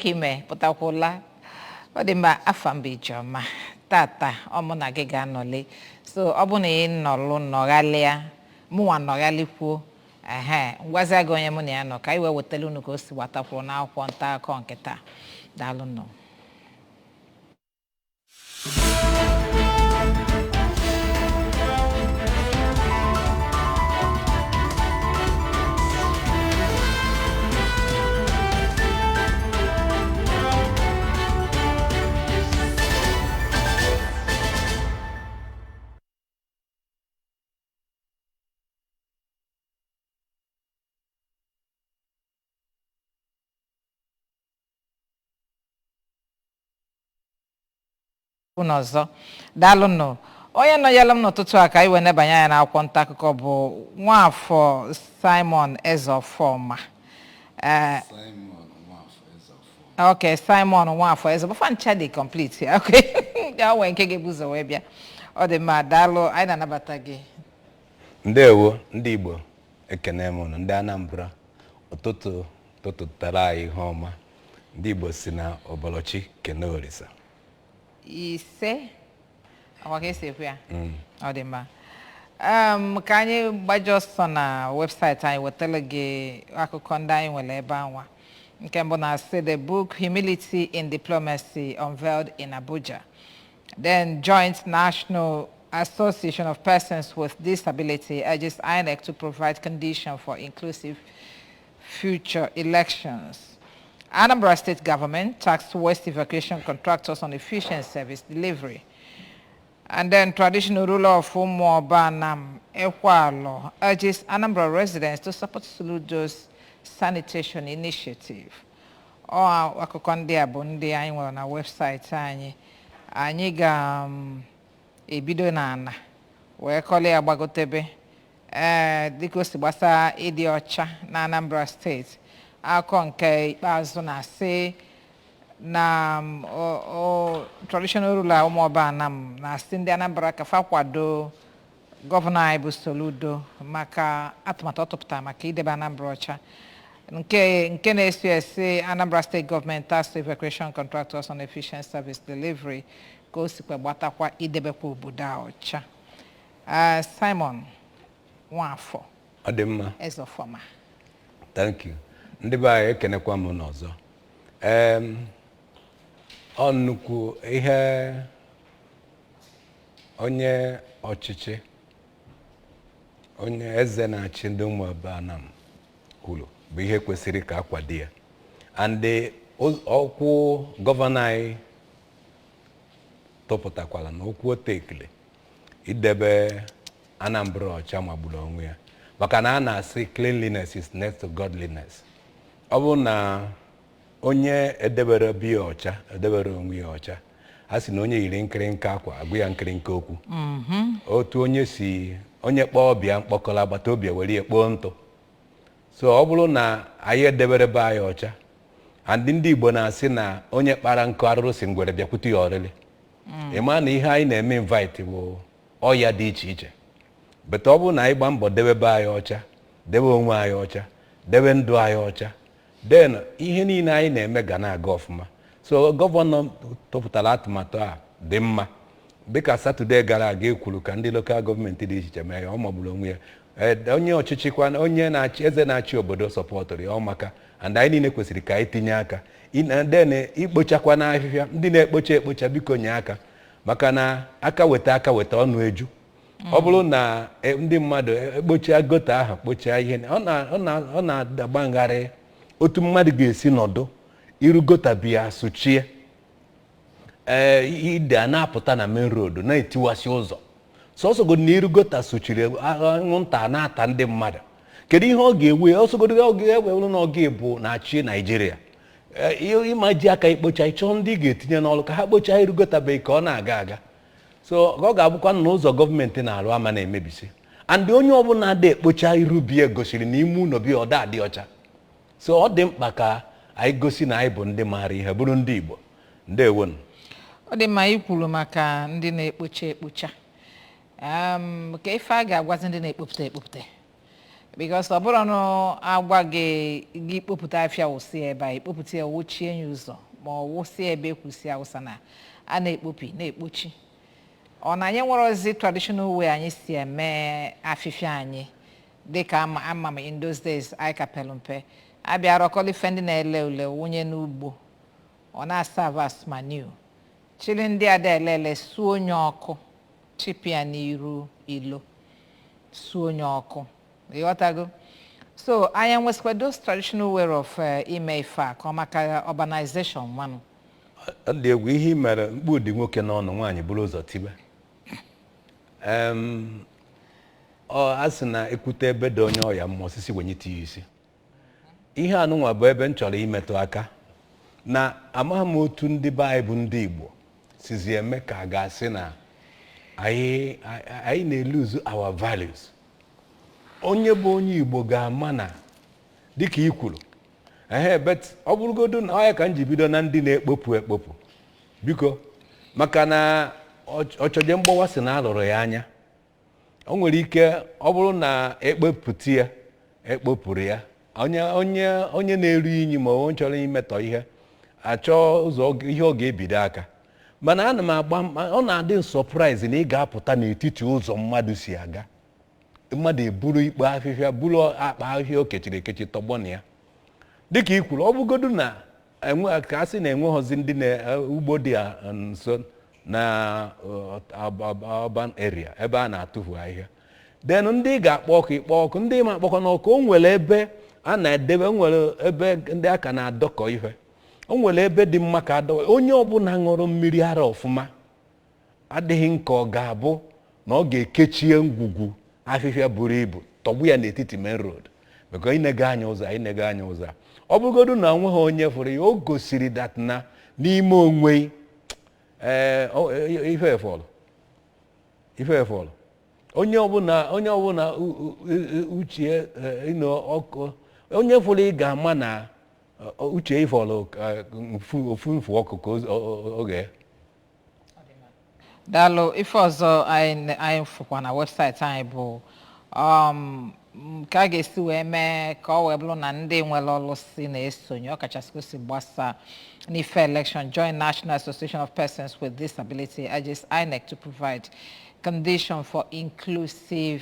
Kime pụtakwụla ọ dị mma afambijoma tata ọmụna gị ga-anọli so ọ bụ na ị nọlụ nọghalịa mụnwa nọghalikwuo ngwazi gị onye mụ na ya nọ ka anyị wee wetara unu ka o si gbatakwuo n'akwụkwọ nta akọ nke taa daalụ nọ unu ọzọ daalụ nọ onye nọ yalụ m n'ụtụtụ a ka anyị wee nebanye anya n'akwụkwọ nta akụkọ bụ Nwafọ Simon Ezofoma okay Simon Nwafọ Ezofoma ncha dị complete okay ya nwee nke ga-ebu ụzọ wee bịa ọ dị mma daalụ anyị na-anabata gị ndewo ndị Igbo ekene m unu ndị Anambra ụtụtụ tara anyị ihe ọma ndị Igbo si na ọbọlọchi kene Olisa ise ọwa ka esi ekwu ya ọ dị mma ka anyị gbajọ ọsọ na webụsaịtị anyị wetara gị akụkọ ndị anyị nwere ebe anwa nke mbụ na-asị the book Humility in Diplomacy unveiled in Abuja. Then Joint National Association of Persons with Disability urges INEC to provide conditions for inclusive future elections. Anambra State Government taxed waste evacuation contractors on efficient service delivery. And then traditional ruler of Umuobanam, Ekwalo, urges Anambra residents to support Soludo's sanitation initiative. Akụkọ ndị a bụ ndị anyị nwere na webụsaịtị anyị. Anyị ga-ebido n'ana wee kọlị ya gbagotebe dịka o si gbasa ịdị ọcha na Anambra State. Akọ nke ikpeazụ na-asị na traditional ruler Umuobanam na-asị ndị Anambra ka fa kwado gọvanọ anyị bụ Soludo maka atụmatụ ọ tụpụtara maka idebe Anambra ọcha nke na-esi esi Anambra State Government tasked evacuation contractors on efficient service delivery ka o sikwa gbatakwa idebekwa obodo a ọcha. Simon Nwafọ ọ dị mma Ezofoma. thank you ndị be anyị ekenekwa m n'ọzọ ọ nnukwu ihe onye ọchịchị onye eze na-achị ndị Umuobanam kwuru bụ ihe kwesịrị ka akwado ya and okwu gọvanọ anyị tụpụtakwala na okwu otekele idebe Anambra ọcha magburu onwe ya maka na a na-asị cleanliness is next to godliness. Ọ bụ na onye edebere biya ọcha edebere onwe ya ọcha a sị na onye yiri nkịrịnka akwa agụ ya nkịrịnka okwu otu onye kpọọ ọbịa mkpọkọrọ agbata obi were ya kpọọ ntụ so ọ bụrụ na anyị edebere be anyị ọcha ndị Igbo na-asị na onye kpara nkụ arụrụ si ngwere bịakwute ya ọrịrị ịma na ihe anyị na-eme invite bụ ọya dị iche iche bete ọ bụrụ na anyị gba mbọ debe be anyị ọcha debe onwe anyị ọcha debe ndụ anyị ọcha then ihe niile anyị na-eme ga na-aga ọfụma so gọvanọ tụpụtara atụmatụ a dị mma dịka Satọde gara aga ekwuru ka ndị lokal gọọmenti dị iche iche mee ya ọ magburu onwe ya onye ọchịchịkwa onye na-achị eze na-achị obodo sọpọtụrụ ya ọmaka and anyị niile kwesịrị ka anyị tinye aka then ikpochakwa n'ahịhịa ndị na-ekpocha biko nye aka maka na aka weta ọnụ eju ọ bụrụ na ndị mmadụ ekpocha gota ahụ kpochaa ihe ọ na-agba ngharị otu mmadụ ga-esi nọdụ iru gota biya sụchie ide a na-apụta na main road na-etiwasị ụzọ sọsọgodo na iru gota sụchiri anwụnta na-ata ndị mmadụ kedu ihe ọ ga-ewe ọsọgodo ọ ga-ewe na ọ ga-ebu na-achị Naijiria ịma ji aka ikpocha ịchọ ndị ga-etinye n'ọrụ ka ha kpochaa iru gota be ka ọ na-aga aga so ọ ga-abụkwa na ụzọ gọọmenti na-arụ ama na-emebisi and onye ọbụla ada ekpocha iru biya gosiri na ime ụlọ biya ọda adị ọcha so ọ dị mkpa ka anyị gosi na anyị bụ ndị maara ihe bụrụ ndị Igbo ndewo. Ọ dị mma ikwuru maka ndị na-ekpocha ka ife a ga-agwazi ndị na-ekpopụta because ọ bụrụ na agwa gị kpopụta afịa wụsị ebe a ekpopụta ya wochie ya ụzọ ma ọ wụsị ebe ekwusi awụsa na a na-ekpopi na-ekpochi ọ na anyị nwere ozi traditional way anyị si eme afịfịa anyị dịka ama m in those days anyị ka pelu mpe abịara ọkọlife ndị na-ele ule wunye n'ugbo ọ na-serve as manure chili ndị ada elele suo onye ọkụ chipịa n'iru ilo suo onye ọkụ ịghọtago so anyị nwesịkwa those traditional way of ime ife a ka ọ maka urbanization mmanụ ndị egwu ihe mere mkpu dị nwoke n'ọnụ nwaanyị bụrụ ụzọ tibe a sị na ekwute ebe dị onye ọya mma osisi wenyete ya isi ihe anụnwa bụ ebe m chọrọ imetụ aka na amaghị m otu ndị be anyị bụ ndị Igbo sizi eme ka a ga-asị na anyị na-eluzu our values. Onye bụ onye Igbo ga-ama na dịka i kwuru bet ọ bụrụgodu na ọ ya ka m ji bido na ndị na-ekpopu biko maka na ọchọje mgbawa si na alụrụ ya anya o nwere ike ọ bụrụ na ekpopụta ya ekpopụrụ ya onye na-eru inyi ma onye chọrọ imetọ ihe achọ ụzọ ihe ọ ga-ebido aka mana ana m agba ọ na-adị surprise na ị ga-apụta n'etiti ụzọ mmadụ si aga mmadụ eburu ikpo afịfịa buru akpa ahịhịa o kechiri ekechi tọgbọ na ya dịka i kwuru ọ bụgodu na ka a sị na enweghọzi ndị ugbo dị nso na urban area ebe a na-atụfu ahịhịa then ndị ga-akpọ ọkụ ịkpọ ọkụ ndị ma akpọkọ n'ọkụ o nwere ebe a na-edebe nwere ebe ndị aka na-adọkọ ihe o nwere ebe dị mma ka adọkọ onye ọbụla ṅụrụ mmiri ara ọfụma adịghị nke ọ ga-abụ na ọ ga-ekechie ngwugwu afịfịa buru ibu tọgbu ya n'etiti main road maka inega anya ụzọ ọ bụgodu na onwe ha onye fụrụ ya o gosiri dat na n'ime onwe ife efọlụ onye ọbụla uche ọkụ onye fụrụ ị ga-ama na uche ifọlụ ofu mfu ọkụ ka oge daalụ ife ọzọ anyị fụkwa na webụsaịtị anyị bụ ka a ga-esi wee mee ka ọ wee bụrụ na ndị nwere ọlụsị na-esonye ọkachasị si gbasa n'ife election join National Association of Persons with Disability urges INEC to provide condition for inclusive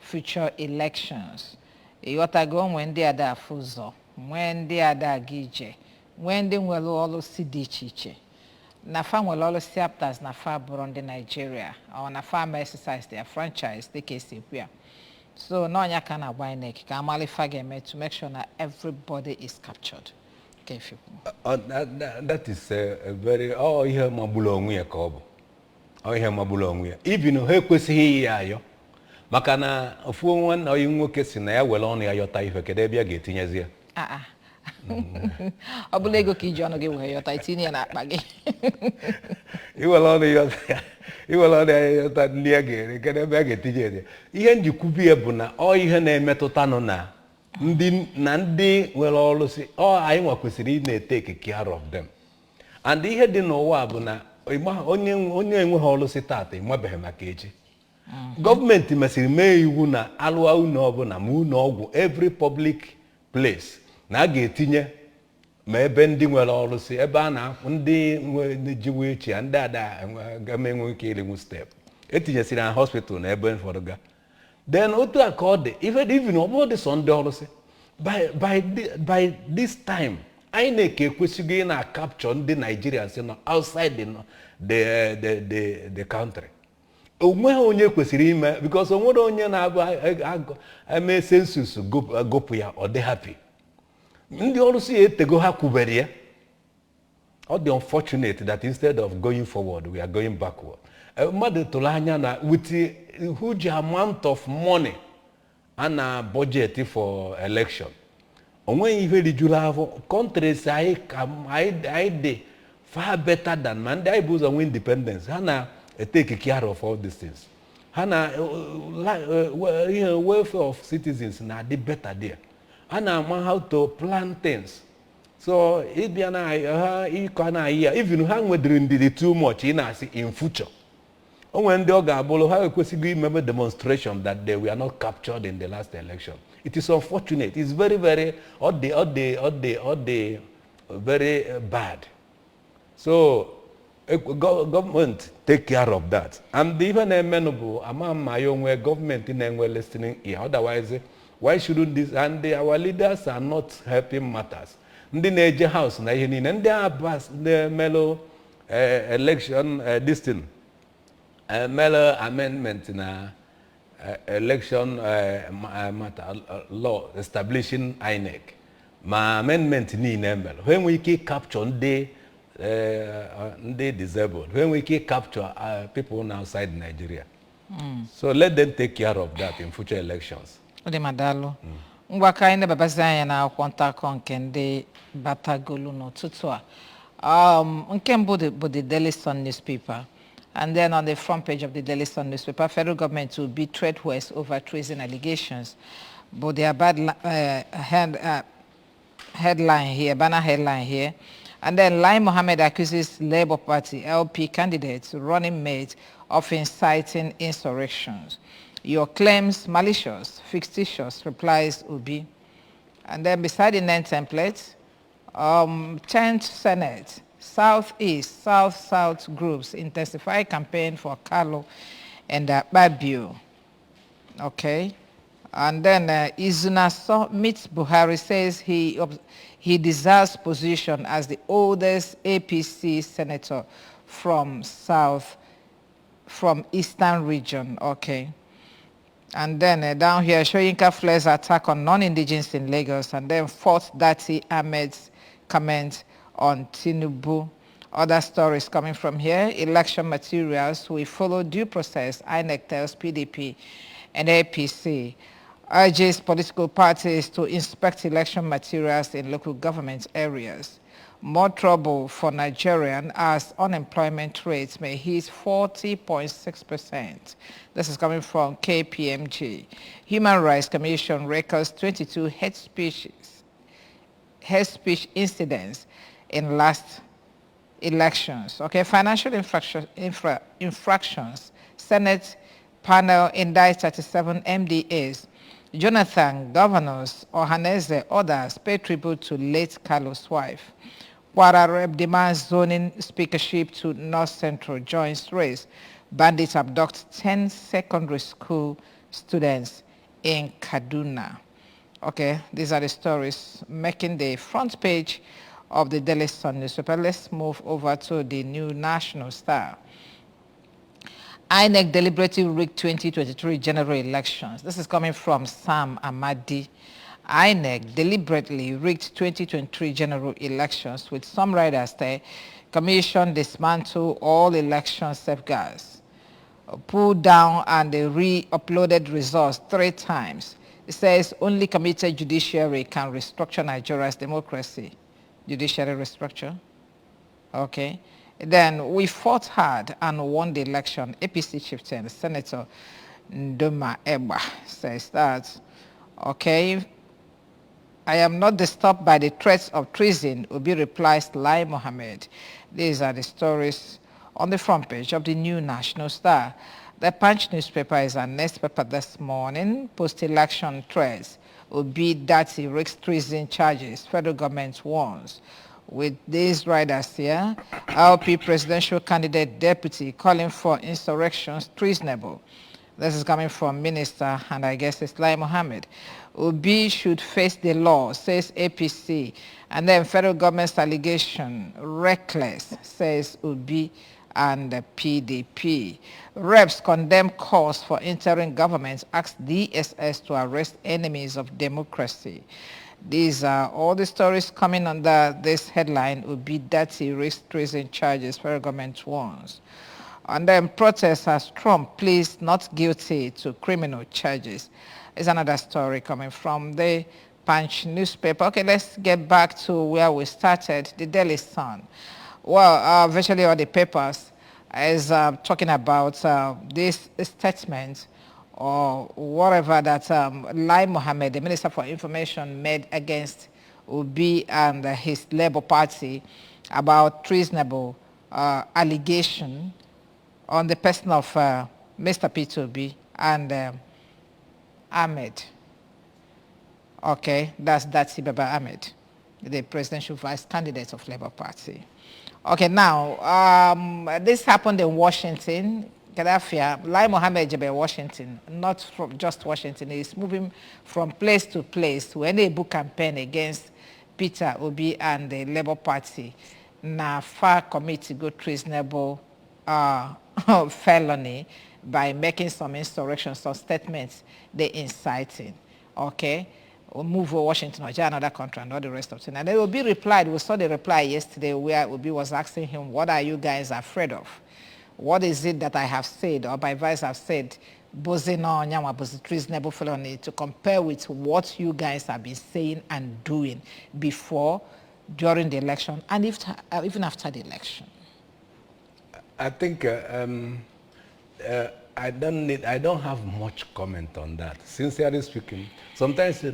future elections. Ịghọtago nwee ndị ada afụ ụzọ nwee ndị ada aga ije nwee ndị nwere ọlụsị dị iche iche na fa nwere ọlụsị aptas na fa bụrụ ndị Nigeria ọ na fa ma exercise their franchise dịka esi ekwu ya so n'ọnya ka na-agba INEC ka amalifa ga-eme to make sure na everybody is captured. That is a very ihe magburu onwe ya ka ọ bụ ihe magburu onwe ya ibinu ha ekwesịghị ya ayọ maka na ofu nwanne onye nwoke si na ya were ọnụ ya yọta ife kedu ebe ya ga-etinyezi ya ọ bụla ego ka iji ọnụ gị wee yọta itinye ya n'akpa gị iwere ọnụ ya yọta ndị ya ga-ere kedu ebe ya ga-etinye ya ihe njikwubi ya bụ na ọ ihe na-emetụtanụ na ndị nwere ọlụsị anyị nwa kwesịrị ị na-etake care of them and ihe dị n'ụwa bụ na onye enweghị ọlụsị tata ịmabeghị maka echi gọọmenti mesịrị mee iwu na alụwa ụlọ ọbụla ma ụlọ ọgwụ every public place na a ga-etinye ma ebe ndị nwere ọlụsị ebe a na-akwụ ndị ji wheelchair ndị ada ga-enwe ike irinwu step etinyesịrị na hospital na ebe ụfọdụ ga then otu a ka ọ dị ife dị even ọ bụrụ dị sọ ndị ọlụsị by this time anyị na-eke ekwesịghị ị na-capture ndị Nigerians nọ outside the country onweghị onye kwesịrị ime because onwere onye na-abụ eme census gụpụ ya ọ dị happy ndị ọlụsị ya etego ha kwubere ya ọ dị unfortunate that instead of going forward we are going backward mmadụ tụrụ anya na with a huge amount of money a na budget for election onweghị ihe rijuru afọ countries anyị dị far better than ma ndị anyị bụ ụzọ nwee independence ha na take care of all these things ha na welfare of citizens na adị better there ha na-ama how to plan things so ịbịa na ha ịkọ na ya even ha nwedịrị ndidi too much ị na-asị in future o nwere ndị ọ ga-abụrụ ha ekwesịghị imebe demonstration that they were not captured in the last election It is unfortunate. It's very, very very bad. So government take care of that. And even amenable among my own where government in listening here. Otherwise, why shouldn't this? And our leaders are not helping matters. Ndị na-eje house na ihe niile ndị abas the mellow election this thing mellow amendment na election matter law establishing INEC ma amendment niile mellow when we can capture ndị disabled when we can capture people outside Nigeria. So let them take care of that in future elections. Ngwa ka anyị na-ebabazi anya na akwụkwọ ntakọ nke ndị batagolu n'ụtụtụ a. Nke mbụ bụ the Daily Sun newspaper. And then on the front page of the Daily Sun newspaper, federal government will be tread west over treason allegations. But their bad headline here, banner headline here. And then Lai Mohammed accuses Labour Party LP candidates, running mate, of inciting insurrections. Your claims malicious, fictitious, replies Obi. And then beside the name template, 10th Senate, Southeast, South-South groups intensify campaign for Carlo and Babio. Okay. And then Izuna meets Buhari, says he deserves position as the oldest APC senator from Eastern region. Okay. And then down here, Soyinka flares attack on non-indigenous in Lagos, and then fourth Dati Ahmed's comment on Tinubu. Other stories coming from here, election materials, we follow due process, INEC tells PDP and APC, urges political parties to inspect election materials in local government areas. More trouble for Nigerian as unemployment rates may hit 40.6%. This is coming from KPMG. Human Rights Commission records 22 hate speech incidents in last elections. Okay, financial infractions. Senate panel indicts 37 MDAs. Jonathan, governors, Ohaneze, others pay tribute to late Carlos' wife. Kwara Rep demands zoning speakership to North Central, joins race. Bandits abduct 10 secondary school students in Kaduna. Okay, these are the stories making the front page of the Daily Sun newspaper. Let's move over to the New National Star. INEC deliberately rigged 2023 general elections. This is coming from Sam Amadi. INEC deliberately rigged 2023 general elections, with some writers say commission dismantle all election safeguards, pulled down and they re-uploaded results 3 times. It says only committed judiciary can restructure Nigeria's democracy. Judiciary restructure. Okay. Then we fought hard and won the election. APC chieftain, Senator Ndoma Eba, says that. Okay. I am not disturbed by the threats of treason, Obi replies Lai Mohammed. These are the stories on the front page of the New National Star. The Punch newspaper is our next paper this morning. Post-election threats. Obi Dati risks treason charges. Federal government warns. With these riders here, LP presidential candidate deputy calling for insurrections treasonable. This is coming from Minister, and I guess it's Lai Mohammed. Obi should face the law, says APC. And then federal government's allegation, reckless, says Obi and the PDP. Reps condemn calls for interim government, ask DSS to arrest enemies of democracy. These are all the stories coming under this headline. Obi Dati risk treason charges, federal government warns. And then protests as Trump pleads not guilty to criminal charges. Is another story coming from the Punch newspaper. Okay, let's get back to where we started, the Daily Sun. Well, virtually all the papers is talking about this statement or whatever that Lai Mohammed, the Minister for Information, made against Obi and his Labour Party about treasonable allegation on the person of Mr. Peter Obi and Ahmed. Okay, that's Baba Ahmed, the presidential vice candidate of Labour Party. Okay, now, this happened in Washington. Gaddafi, Lai Mohammed Jebe, Washington, not from just Washington. He's moving from place to place to enable campaign against Peter Obi and the Labour Party. Now, far committee go treasonable felony by making some insurrections, some statements they inciting. Okay, or move to Washington or another country and all the rest of it. And then Obi replied, we saw the reply yesterday where Obi was asking him, what are you guys afraid of? What is it that I have said or my vice have said, Bozino Nyama was treasonable felony, to compare with what you guys have been saying and doing before, during the election, and even after the election? I think I don't have much comment on that. Sincerely speaking, sometimes,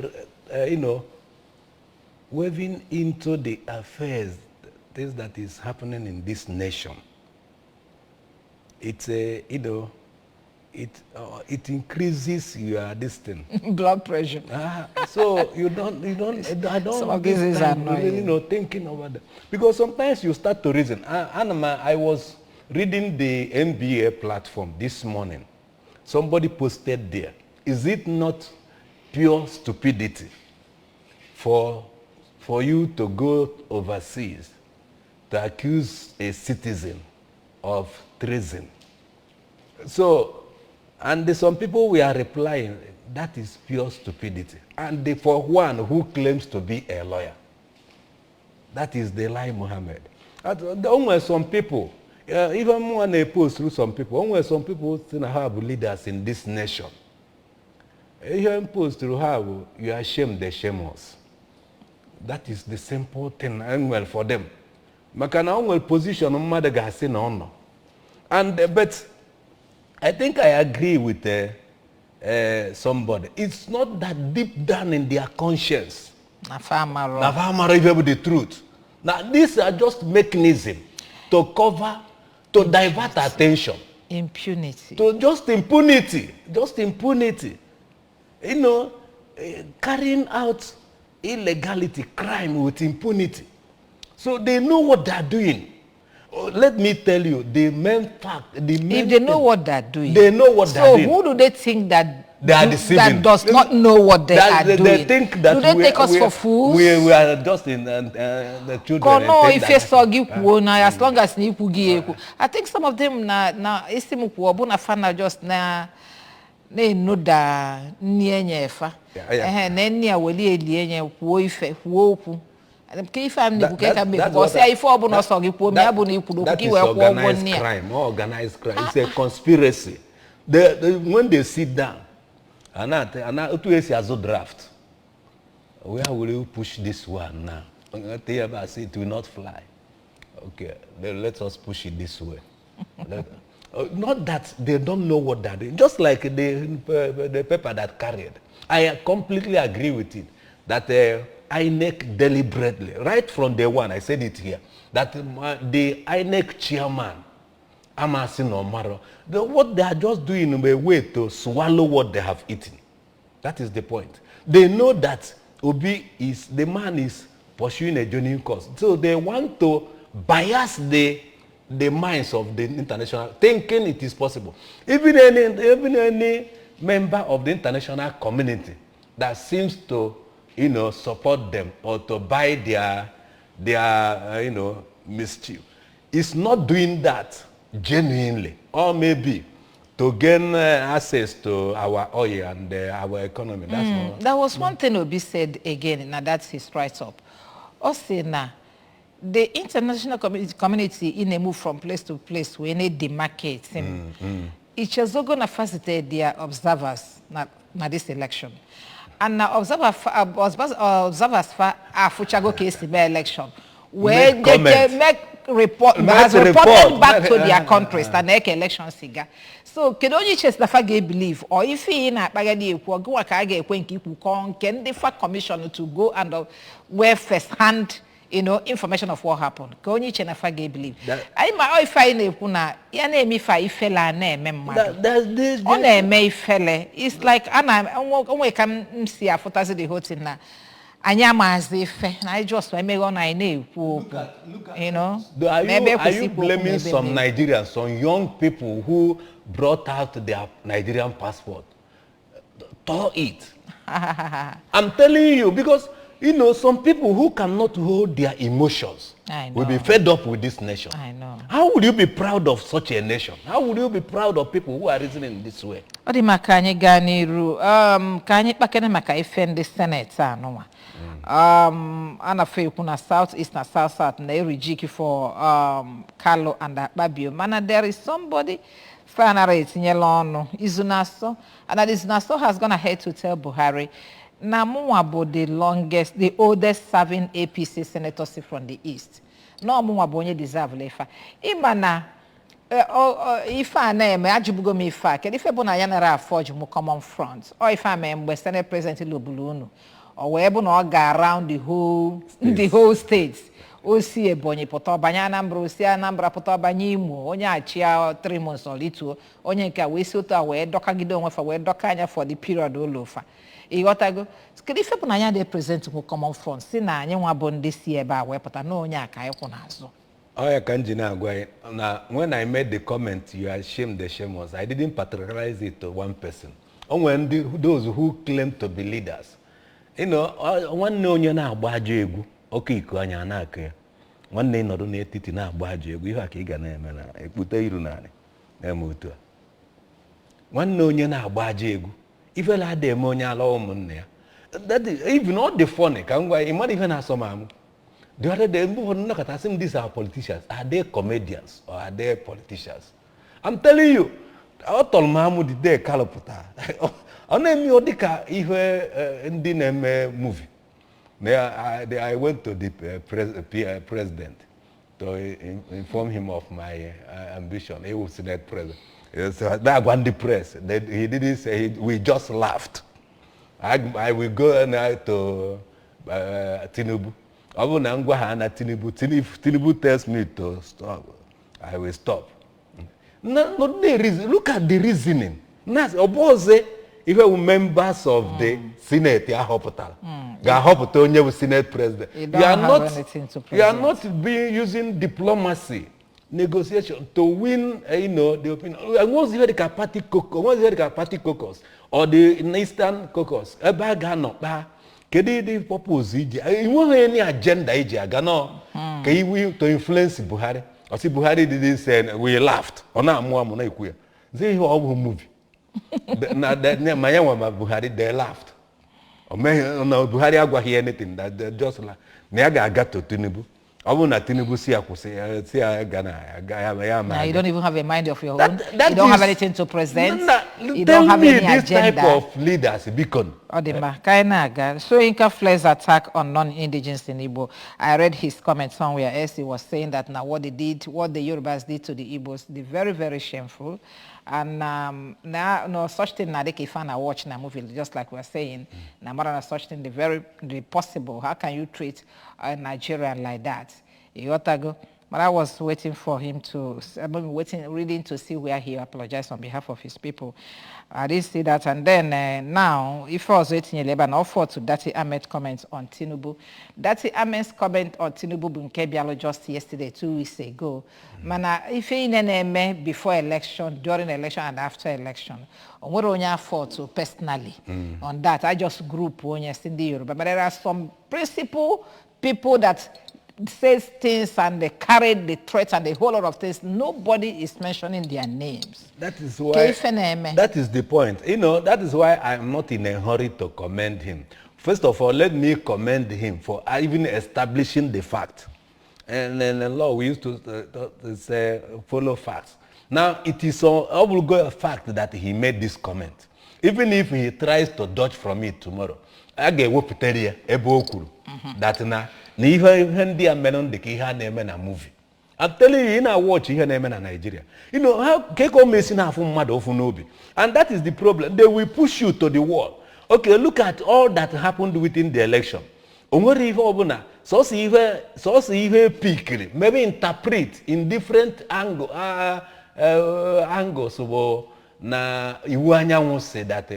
wading into the affairs, things that is happening in this nation, it's it increases your this thing. Blood pressure. So I don't. Some of this is annoying. Thinking about that, because sometimes you start to reason. I was reading the NBA platform this morning. Somebody posted there, is it not pure stupidity for you to go overseas to accuse a citizen of treason? So, and some people were replying, that is pure stupidity. And for one who claims to be a lawyer, that is the Lai Mohammed. There some people, even when they post through some people, some people still have leaders in this nation. You post through how you are ashamed, they shame us. That is the simple thing for them. Makana position no. And but I think I agree with somebody. It's not that deep down in their conscience. Nafamaro the truth. Now these are just mechanisms to cover, to divert attention. Impunity. To just impunity. Just impunity. Carrying out illegality, crime with impunity. So they know what they are doing. Let me tell you, the main fact, if they know what they're doing, they know what they're doing. So who do they think that they are deceiving? That does not know what they are doing? They think that do they take us for fools? We are just in the children. No, if you saw as long as I think some of them na just na know that nienyefa. That is organized crime. It's a conspiracy. When they sit down, and as a draft, where will you push this one now? It will not fly. Okay, let us push it this way. Not that they don't know what they're doing. Just like the paper that carried. I completely agree with it. That INEC deliberately, right from day one, I said it here, that the INEC chairman, Amasin Omaro, what they are just doing in a way to swallow what they have eaten. That is the point. They know that Obi the man is pursuing a genuine cause. So they want to bias the minds of the international, thinking it is possible. Even any member of the international community that seems to support them or to buy their mischief is not doing that genuinely, or maybe to gain access to our oil and our economy. That's that was one thing Obi said again, now that's his write-up. Also, now, the international community in a move from place to place, we need demarcate him. It's also going to facilitate their observers na this election. And now observers for Fuchago case election, where they can make report reported back to their countries and make election cigar. So can only chase the fag believe, or if he in a bagadi go a kage when keep can the fact commission to go and wear first hand information of what happened. Ka onye iche na fa ga believe. Ai ma if I na-ekwu na ya na-eme ife ifele na-eme mmadụ. Ọ na-eme ifele. It's like onwe ka m si afụtazi the whole thing na anya mazi ife na I just emeghe ọ na na-ekwu okwu. Are you blaming some Nigerians, some young people who brought out their Nigerian passport? Tore it. I'm telling you, because some people who cannot hold their emotions will be fed up with this nation. I know. How would you be proud of such a nation? How would you be proud of people who are reasoning this way? Ọ dị maka anyị gaa n'iru ka anyị kpakene maka ife ndị senate anụnwa. A na-afọ ekwu na south east na south south na erijiki for Kalu and Akpabio. Mana there is somebody finally etinyela ọnụ izu na-asọ, and that izu na-asọ has gone ahead to tell Buhari na mụnwa bụ the oldest serving APC senator from the east. Na mụnwa bụ onye deserve lefa. Ịma na ife a na-eme ajụbugo m ife a kedu ife bụ na ya nara afọji mụ common front ọ ife a mee mgbe senate president lobulu unu ọ wee bụ na ọ ga around the whole state o si Ebonyi pụta ọbanye Anambra, o si Anambra pụta ọbanye Imo, onye achịa 3 months olituo, onye nke a wee si otu a wee dọkagide onwefa wee dọka anya for the period olofa ịghọtago kedu ife bụ na ya na-represent mụ common front si na anyị nwa bụ ndị si ebe a wee pụta na onye aka anyị kwụ n'azụ. I can now when I made the comment, you are ashamed the shame was, I didn't particularize it to one person. When those who claim to be leaders, one no na agbajo egwu, okay, ko anya na aka. One day no na etiti na agbajo egwu, ihe aka iga na eme na ekpute iru na ani. Na eme otu a. One no na agbajo egwu. Ife la de eme onye ala ụmụnne ya. That is even not the funny, ka ngwa imadi even asoma. The other day, these are politicians. Are they comedians or are they politicians? I'm telling you, I told Mahmoud the day Kalaputa. I know Odika in the movie. I went to the president to inform him of my ambition. He was Senate president. So that one the press. He didn't say it. We just laughed. I will go now to Tinubu. Tinubu tells me to stop, I will stop. No, look at the reasoning. If we members of the Senate, Senate president, you are not being using diplomacy, negotiation to win, the opinion. Once you had a party caucus or the Eastern caucus, Kedi the purpose iji won't any agenda iji agano to influence Buhari. I see Buhari didn't say we laughed. Ona amuna ikuya. They all movie. Na that my Buhari they laughed. Or no Buhari agwa hear anything that they just like Niaga got to Tinubu. I will not Tinubu see Ghana. You don't even have a mind of your own. You don't have anything to present. You don't have any agenda. This type of leaders, beacon. Odema, Kainaga, showing Flair's attack on non-indigenous in Igbo. I read his comment somewhere as he was saying that now what the Yorubas did to the Igbos, they're very, very shameful. And now no such thing na they fan a watch na movie just like we're saying. Now more than such thing the possible. How can you treat a Nigerian like that? You got to go. But I was waiting for him to, reading to see where he apologized on behalf of his people. I didn't see that. And then now, if I was waiting 11, I offered to Dati Ahmed comments on Tinubu. Dati Ahmed's comment on Tinubu Bunkebialo just yesterday, 2 weeks ago. Mana, if you before election, during election, and after election, what on your thoughts personally on that? I just group on your Cindy Yoruba. But there are some principal people that says things and they carry the threats and the whole lot of things. Nobody is mentioning their names. That is why. That is the point. That is why I'm not in a hurry to commend him. First of all, let me commend him for even establishing the fact. And in the law, we used to say follow facts. Now, it is an obligatory fact that he made this comment. Even if he tries to dodge from it tomorrow, I get what that now. Even the men the Kiha na movie. I'm telling you, I watch here in Nigeria. How Keko Mason have Madofunobi. And that is the problem. They will push you to the wall. Okay, look at all that happened within the election. so see ihe pikiri maybe interpret in different angles bụ na iwu anyanwụ si that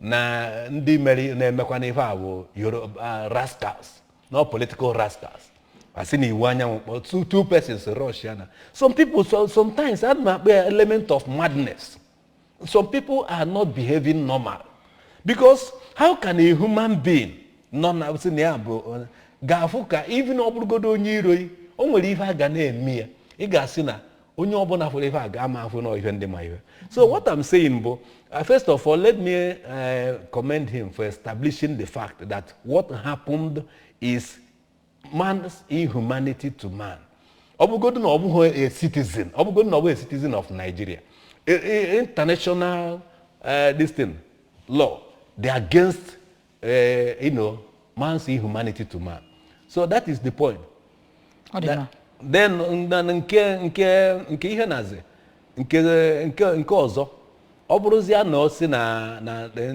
na ndị mere na-emekwa n'ife a bụ rascals, not political rascals. I seen iwu anyanwụ two persons rush ya na. Some people sometimes that might be an element of madness. Some people are not behaving normal. Because how can a human being normal gafu ka even obugodo onye iro o nwere ife aga na-eme ya ị ga-asị na onye ọbụla fọrọ ife aga ama afọ no ife ndị ma ife. So what I'm saying bo first of all let me commend him for establishing the fact that what happened is man's inhumanity to man. Obugodo na obu a citizen, obugodo na obu a citizen of Nigeria. International this thing law, they are against man's inhumanity to man. So that is the point. Then nke ihe naze nke ọzọ ọ bụrụzia na o si na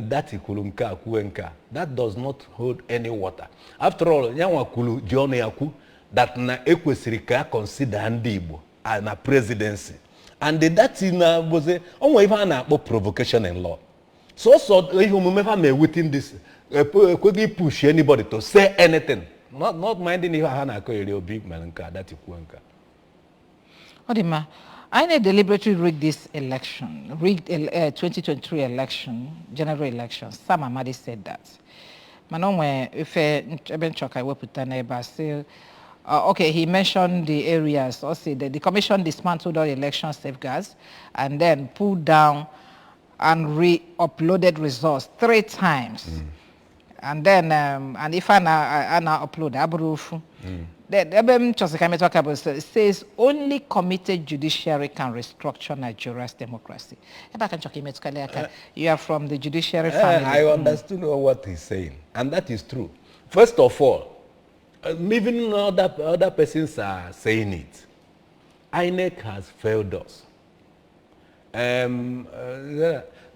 that kwuru nke a kwuwe nke a, that does not hold any water. After all yanwa kwuru ji ọnụ ya kwu that na ekwesịrị ka consider ndị Igbo na presidency and that na boze onwe ife a na-akpọ provocation in law. So ihe omume fa may within this quickly push anybody to say anything, not minding if I na a big man that you Odima, I deliberately rigged this election, rigged 2023 election, general election. Sam Amadi said that. Manonwe, if Eben Chokai Weputane, still, okay, he mentioned the areas. Also, the commission dismantled all election safeguards and then pulled down and re-uploaded results 3 times. And then, and if I now upload Aburufu, the says only committed judiciary can restructure Nigeria's democracy. You are from the judiciary family. I understood what he's saying, and that is true. First of all, even other persons are saying it. INEC has failed us.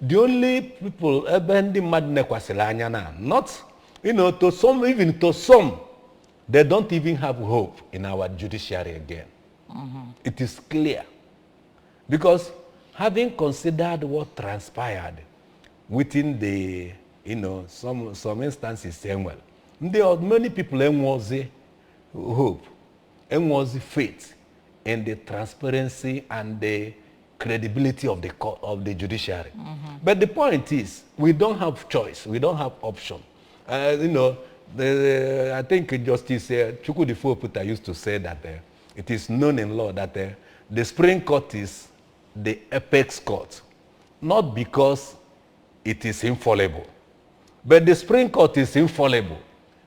The only people not, to some, even to some, they don't even have hope in our judiciary again. It is clear. Because having considered what transpired within the, some instances saying, well, there are many people who was hope, and was faith in the transparency and the credibility of the court, of the judiciary. But the point is, we don't have choice, we don't have option. I think Justice Chukwudifo Oputa used to say that it is known in law that the Supreme Court is the apex court, not because it is infallible, but the Supreme Court is infallible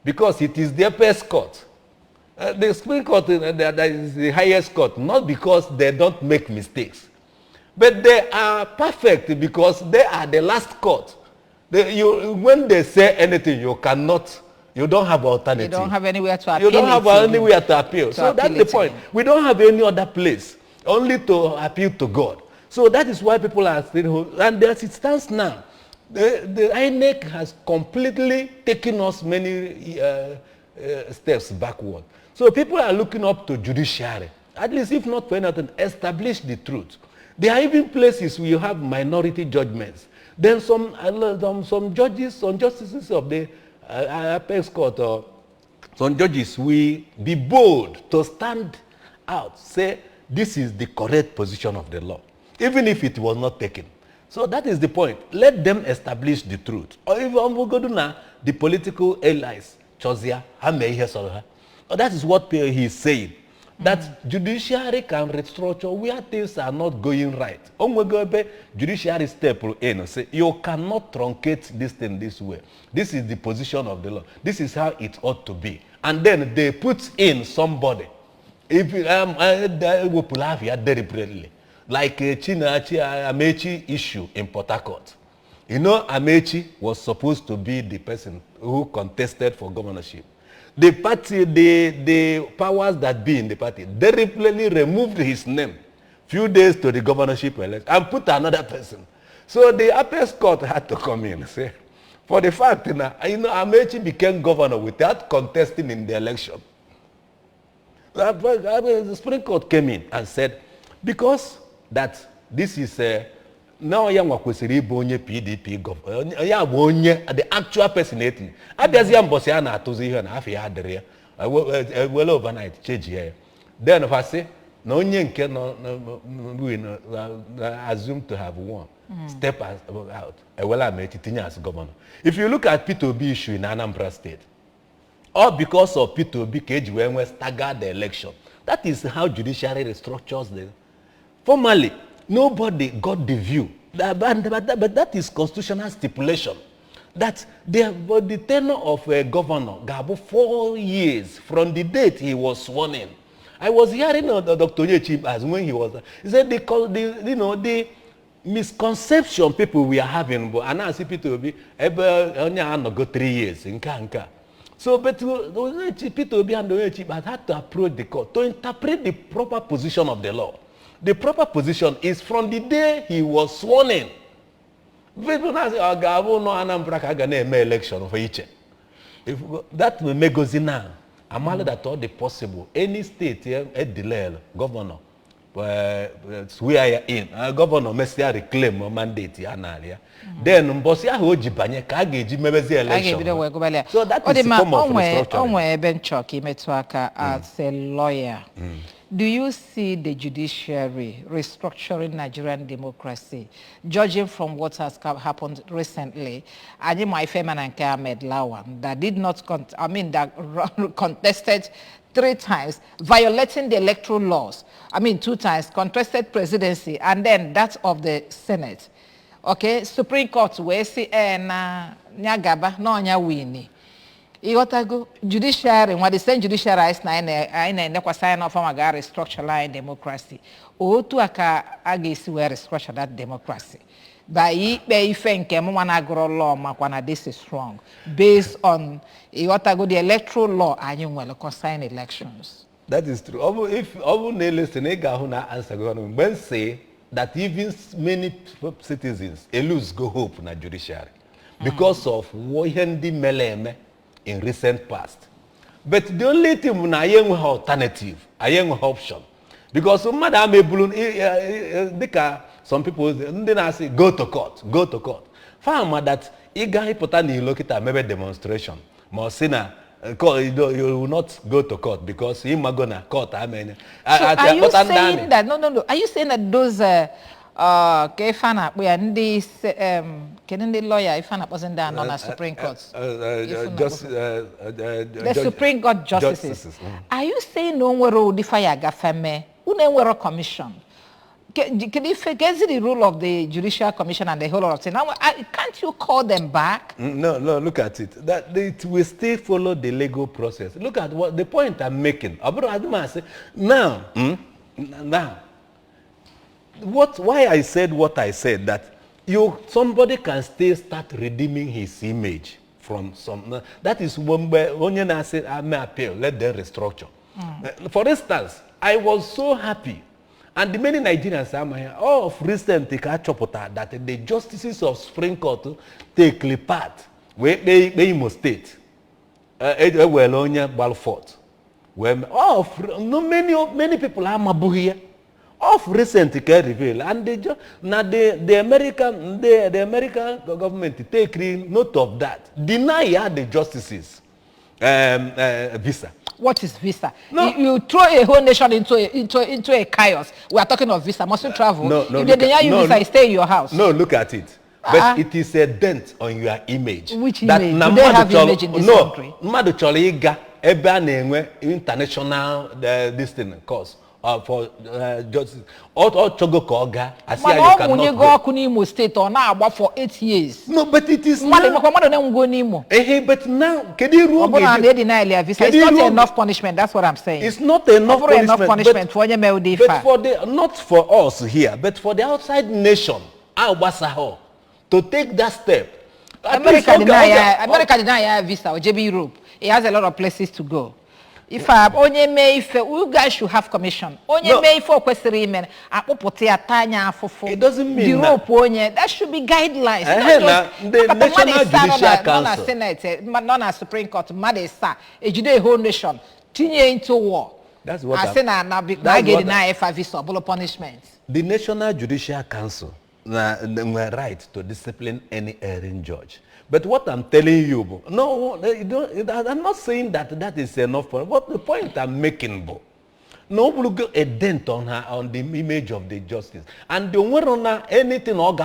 because it is the apex court. The Supreme Court that is the highest court, not because they don't make mistakes, but they are perfect because they are the last court. When they say anything, you don't have alternative. You don't have anywhere to appeal. You don't have anywhere to appeal. So that's the point. We don't have any other place, only to appeal to God. So that is why people are still, and as it stands now, the INEC has completely taken us many steps backward. So people are looking up to judiciary, at least if not for anything, establish the truth. There are even places where you have minority judgments. Then some judges, some justices of the apex court, or some judges will be bold to stand out, say this is the correct position of the law, even if it was not taken. So that is the point. Let them establish the truth. Or if the political allies, Chozia, that is what he is saying. That judiciary can restructure where things are not going right. Judiciary step in, say you cannot truncate this thing this way. This is the position of the law. This is how it ought to be. And then they put in somebody. If deliberately, like Amechi issue in Port Harcourt. Amechi was supposed to be the person who contested for governorship. The party, the powers that be in the party, deliberately removed his name few days to the governorship election and put another person. So the apex court had to come in and say, for the fact, Amechi became governor without contesting in the election. The Supreme Court came in and said, because that this is now young kwesịrị ịbụ onye PDP governor, ya bụ onye the actual person etin. Abịazịa mbọsị a na-atụzi ihe na afọ ya adịrị ya. Well overnight change here. Then if I say no onye nke no assumed to have won. Step out. Ewela Amechi tinye as governor. If you look at Peter Obi issue in Anambra State, all because of Peter Obi KG when staggered the election. That is how judiciary restructures the. Formally, nobody got the view. But that is constitutional stipulation. That the tenure of a governor got 4 years from the date he was sworn in. I was hearing Dr. Onyechi as when he was. He said the misconception people we are having, but and I see Peter Obi only go 3 years nka. So, but Peter Obi and Onyechi had to approach the court to interpret the proper position of the law. The proper position is from the day he was sworn in. People now say, "Oh, no, Anambra can election for each." If that will make us now, I'm all that all the possible. Any state here, a delay governor, we are in. Governor must reclaim a mandate here. Then Mbosia hoji banye kageji mebezi election. So that is the form of restructuring. As a lawyer, do you see the judiciary restructuring Nigerian democracy, judging from what has happened recently? Ajima Ifeman and Ahmed Lawan that did not, that contested 3 times, violating the electoral laws. 2 times, contested presidency, and then that of the Senate. Okay, Supreme Court we see na nyagaba no nya wini. Igotago judiciary when the same judiciary is na kwa sign off on a restructure line democracy. O tu aka agesi we restructure that democracy. By be ifenke mo wana agro law makwana this is wrong based on igotago the electoral law anyu well concern elections. That is true. If listen answer when say that even many citizens lose go hope in the judiciary because of Woyendi Meleme in recent past. But the only thing na young alternative, a young option. Because some people they say go to court. Farmer that eager hypothetical locate maybe demonstration. Mosina you will not go to court because he gonna court. Are you saying that Are you saying that those we are these the lawyer if wasn't there on the Supreme Court? The Supreme Court justices. Are you saying no one fire gafame? Unenwero commission? Can you forget the rule of the Judicial Commission and the whole lot of things? Now, can't you call them back? No, look at it. That it will still follow the legal process. Look at what the point I'm making. Now, why I said what I said, that somebody can still start redeeming his image from some. That is when I said I may appeal, let them restructure. For instance, I was so happy. And the many Nigerians all of recent that the justices of Supreme Court take part where they Imo State, Balfort, where many people are mabu here. Of recent reveal, and the American government take note of that. Deny the justices visa. What is visa? No. You throw a whole nation into a chaos. We are talking of visa. Must you travel? No, if they deny you visa, you stay in your house. No, look at it. But it is a dent on your image. Which image? Do they have image in this country? No, international this thing course. For justice, all Chogo Koga, I see you cannot go Kunimo State or now about for 8 years. No, but it is now. But now, can you rule? It's not enough punishment. That's what I'm saying. It's not enough punishment for but for the not for us here, but for the outside nation, to take that step. America deny visa or JB Europe. It has a lot of places to go. If onye me if you guys should have commission. Onye me if kwesiri men akpopote atanya afofo. It doesn't mean Europe onye that should be guidelines. The National Judicial Council, not a Senate, not a Supreme Court, madesa. Ejude a whole nation tinye into war. That's what I say now get na FIV punishment. The National Judicial Council were right to discipline any erring judge. But what I'm telling you, no, I'm not saying that is enough. What the point I'm making, no look a dent on the image of the justice, and the one anything or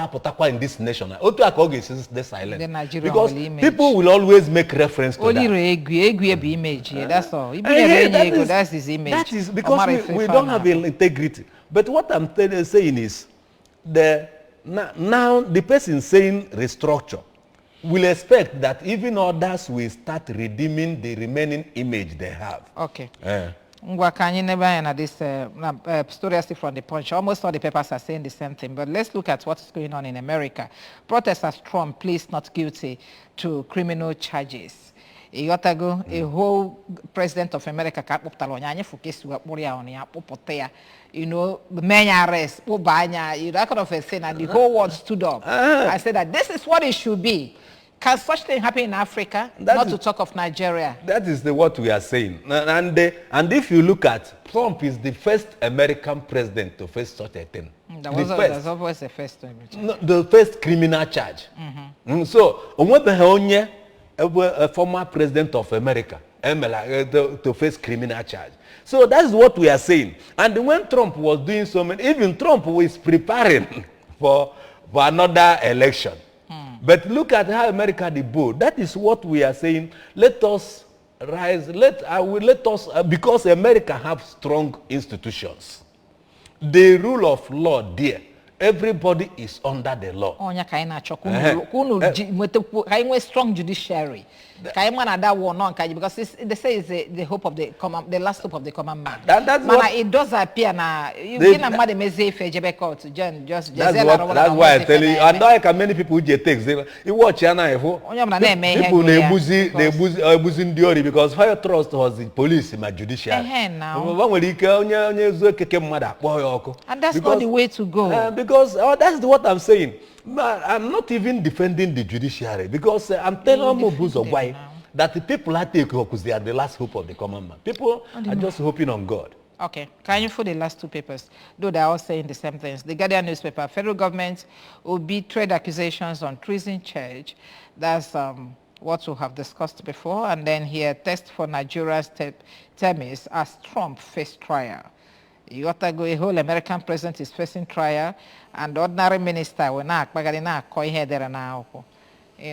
in this nation. The silent because people will always make reference to that. Image. That's all. That's his image. That is because we don't have integrity. But what I'm saying is, now the person saying restructure will expect that even others will start redeeming the remaining image they have. Okay. This story from the Punch. Almost all the papers are saying the same thing, but let's look at what's going on in America. Protesters Trump pleads not guilty to criminal charges. A whole president of America, you know, many arrests, that kind of a thing, and the whole world stood up. I said that this is what it should be. Can such thing happen in Africa? Not to talk of Nigeria. That is what we are saying. And if you look at, Trump is the first American president to face such a thing. That's always the first time. No, the first criminal charge. So, a former president of America to face criminal charge. So that's what we are saying. And when Trump was doing so many, even Trump was preparing for another election. But look at how America did vote. That is what we are saying. Let us rise. Let us because America have strong institutions. The rule of law there. Everybody is under the law. Strong judiciary. Because they say it's the hope of the last hope of the common man. It does appear now. That's why I tell you. And now many people who take you watch people abusing theory because fire trust was the police in my judiciary. And that's not the way to go. Because that's what I'm saying. I'm not even defending the judiciary because I'm telling why that the people are taking because they are the last hope of the common man. People are just hoping on God. Okay. Can you put the last two papers? Though they're all saying the same things. The Guardian newspaper, federal government will beat trade accusations on treason charge. That's what we have discussed before. And then here, test for Nigeria's Temis as Trump face trial. You got to go, a whole American president is facing trial, and the ordinary minister will not, you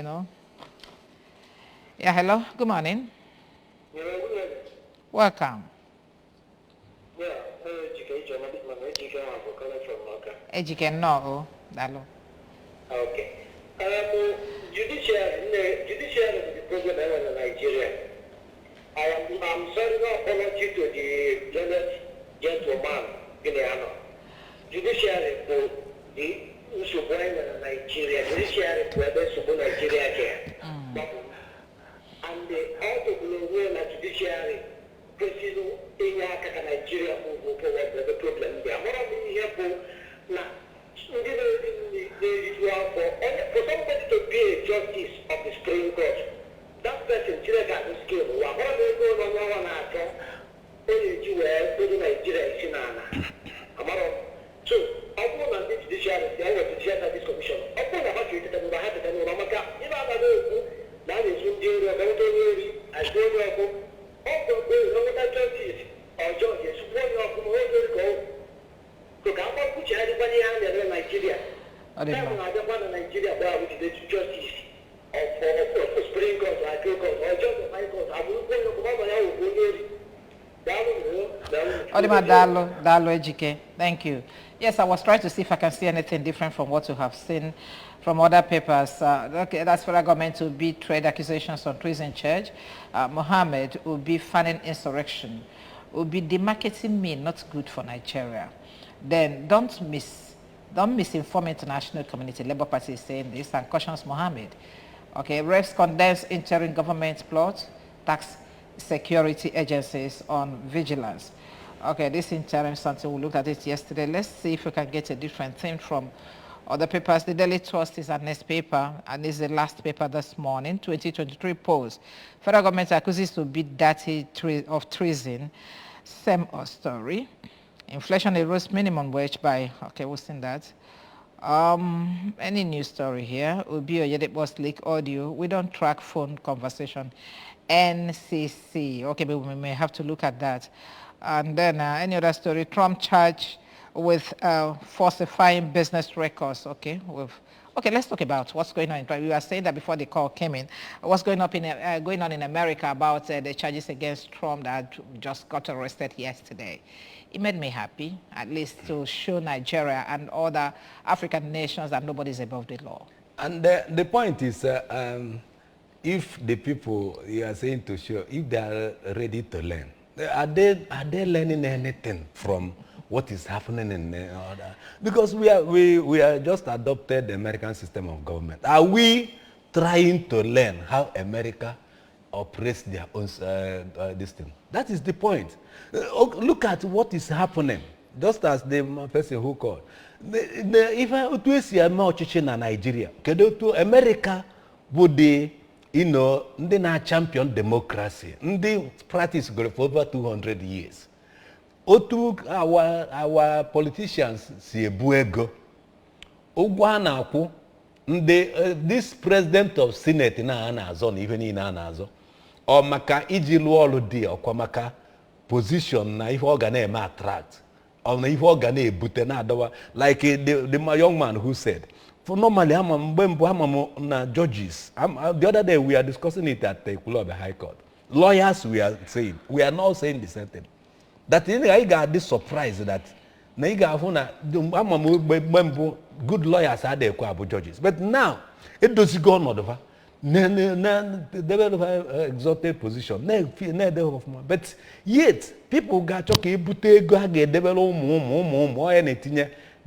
know. Yeah, hello, good morning. Yeah, good morning. Welcome. Yeah, Ejike no, Dalo. Okay. Judiciary is the problem in Nigeria. I'm sorry, no apology to the gentleman, Gileano. Judiciary for the Usubuan Nigeria, judiciary for the Nigeria care. And the out of the way judiciary, President in Nigeria who go forward with the problem. They are more than here for now. For somebody to be a justice of the Supreme Court, that person should have the skill. What are they going on after? So, I want to be judiciary, the other judicial service commission. I want to have you to the Mahata and Ramaka. You know, that is in the I told you, all the justice or judges, one of them will go. Look, I'm not putting anybody under Nigeria. I don't want Nigeria with the justice of Supreme Court, I told you, or just the High Court. I will go to Dalo Ejike, thank you. Yes, I was trying to see if I can see anything different from what you have seen from other papers. Okay, that's federal government to beat trade accusations on treason charge. Mohammed will be fanning insurrection. Will be demarketing me not good for Nigeria. Then don't misinform international community. Labour Party is saying this and cautions Mohammed. Okay, Reps condemns interim government plot, tax security agencies on vigilance. Okay, this interim something, we looked at it yesterday. Let's see if we can get a different thing from other papers. The Daily Trust is our next paper, and this is the last paper this morning, 2023 polls. Federal government accuses to be dirty of treason. Same story. Inflation erodes minimum wage by, okay, we've seen that. Any news story here? Obi Oyedebo's leak audio. We don't track phone conversation. NCC. Okay, but we may have to look at that. And then any other story? Trump charged with falsifying business records. Okay, okay, let's talk about what's going on. We were saying that before the call came in. What's going on in America about the charges against Trump that just got arrested yesterday. It made me happy, at least to show Nigeria and other African nations that nobody's above the law. And the point is, if the people you are saying to show, if they are ready to learn, are they learning anything from what is happening in other? Because we are just adopted the American system of government. Are we trying to learn how America operates their own this thing? That is the point. Look at what is happening. Just as the person who called, if I see a Nigeria, America would be, they na champion democracy. They practice for over 200 years. Our politicians see buego. Ogwana this president of Senate na anazon even in anazon. Or maka iji luolu di or kwa maka position na if organ ma attract. Or na if organ ebute na adawa like the young man who said. For normally, I'm na judges. The other day we are discussing it at the Kulobe High Court. Lawyers, we are not saying the same thing. That I got this surprise that good lawyers are there about judges. But now it does go on over. Develop exalted position. But yet people got talking develop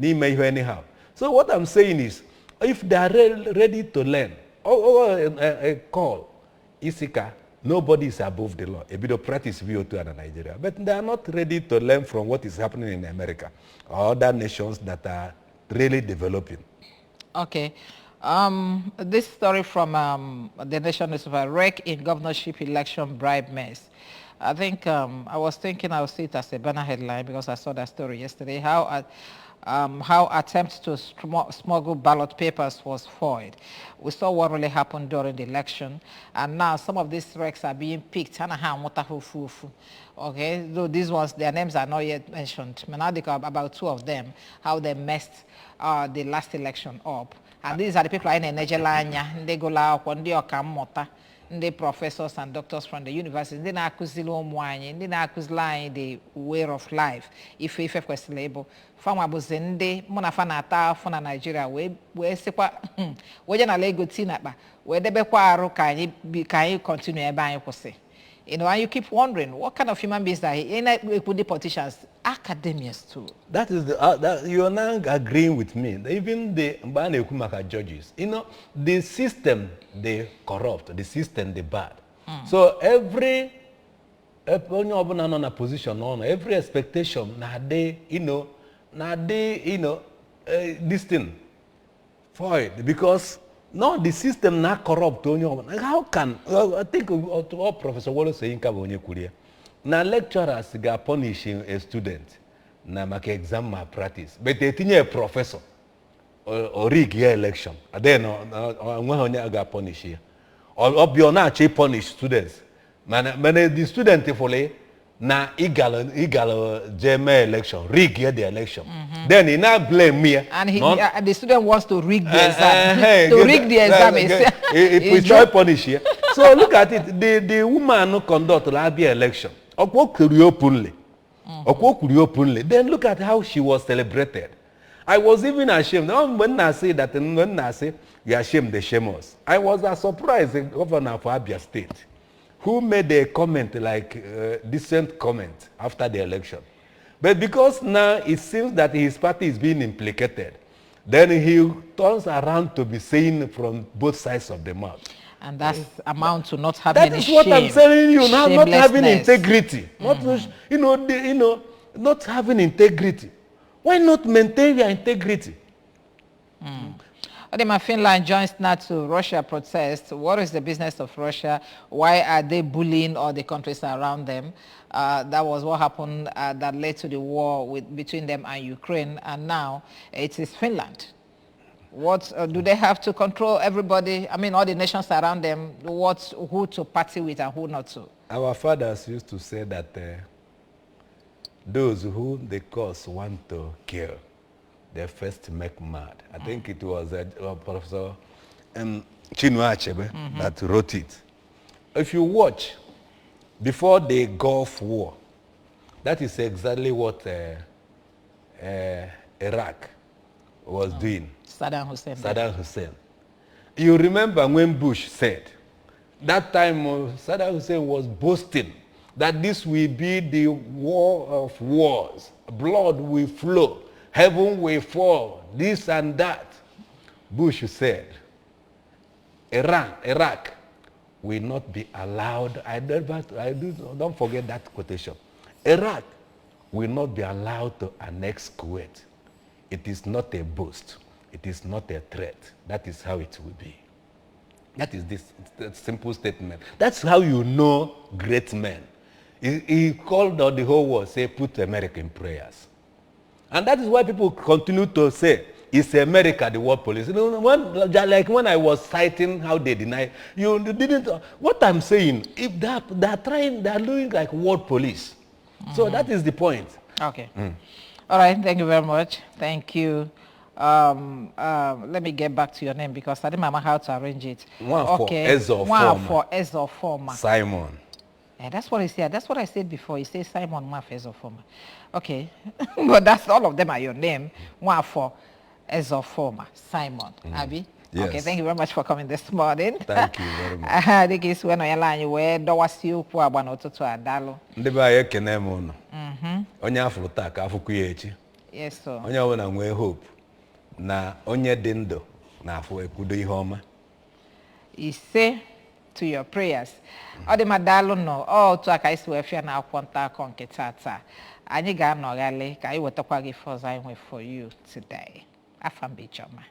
anyhow. So what I'm saying is, if they are ready to learn, a call, Isika, nobody is above the law. A bit of practice VO2 in Nigeria. But they are not ready to learn from what is happening in America or other nations that are really developing. Okay. This story from the Nation is about wreck in governorship election bribe mess. I think I was thinking I would see it as a banner headline because I saw that story yesterday. How attempts to smuggle ballot papers was foiled. We saw what really happened during the election, and now some of these wrecks are being picked. Okay, so these ones, their names are not yet mentioned. Now they got about 2 of them, how they messed the last election up. And these are the people in Nigeria, they go la the professors and doctors from the universities. They na akuzilo mwanye, they na akuzila the way of life. If question label, fama buzende, mona fana ta fana Nigeria we sepa we jana lego tina ba we debe kwa aro can you continue eba yekose. And you keep wondering what kind of human beings that the politicians, academics too. That is the you are now agreeing with me. Even the Mbane Kumaka judges, the system they corrupt, the system they bad. So every position on every expectation this thing for it because. No, the system not corrupt. How can I think what Professor Wallace saying now lecturers got punishing a student na make exam malpractice, but they think a professor or rig your election. Then when got punish here or be not punish students. Man, the student follow na egal JMA election, rig the election. Then he now blame me. And the student wants to rig the exam. To rig the exam is try punish here. So look at it. The woman who conduct the election. Openly. Then look at how she was celebrated. I was even ashamed. Now when I say that, you're ashamed, they shame us. I was surprised the governor of Abia State, who made a comment like decent comment after the election. But because now it seems that his party is being implicated, then he turns around to be saying from both sides of the mouth. And that's amount to not having any shame. That is what I'm telling you now, not having integrity. Not having integrity. Why not maintain your integrity? Finland joins NATO Russia protest. What is the business of Russia? Why are they bullying all the countries around them? That was what happened that led to the war between them and Ukraine, and now it is Finland. What do they have to control everybody? I mean, all the nations around them, who to party with and who not to? Our fathers used to say that those who the cause want to kill, they first make mad. I think it was Professor Chinua Achebe that wrote it. If you watch, before the Gulf War, that is exactly what Iraq was doing. Saddam Hussein. Saddam Hussein. You remember when Bush said, that time Saddam Hussein was boasting that this will be the war of wars. Blood will flow. Heaven will fall. This and that. Bush said, Iraq will not be allowed. Don't forget that quotation. Iraq will not be allowed to annex Kuwait. It is not a boast. It is not a threat. That is how it will be. That is this simple statement. That's how you know great men. He called out the whole world, say, put America in prayers. And that is why people continue to say, it's America, the world police. You know, like when I was citing how they deny, you didn't, what I'm saying, if they're doing like world police. So that is the point. Okay. All right, thank you very much. Thank you. Let me get back to your name because I didn't remember how to arrange it. One for Ezor Former. Simon. Yeah, that's what he said. That's what I said before. He said Simon Ezor Former. Okay. But that's all of them are your name. One for Ezor Former. Simon. Abi? Yes. Okay, thank you very much for coming this morning. Thank you very much. I think it's when I line you where do was you kwa bwana ototo adalo. Ndị ba ye kene mo no. Onye afuru ta ka afuku ya echi. Yes sir. Onye ọbụla nwee hope na onye dị ndụ na afụ ekwudo ihe ọma. Ise to your prayers. Odi madalo no. To aka isi wefia na akwonta konke tata. Anyị ga-anọghali ka anyị wetakwa gị for you today. Afambe Choma.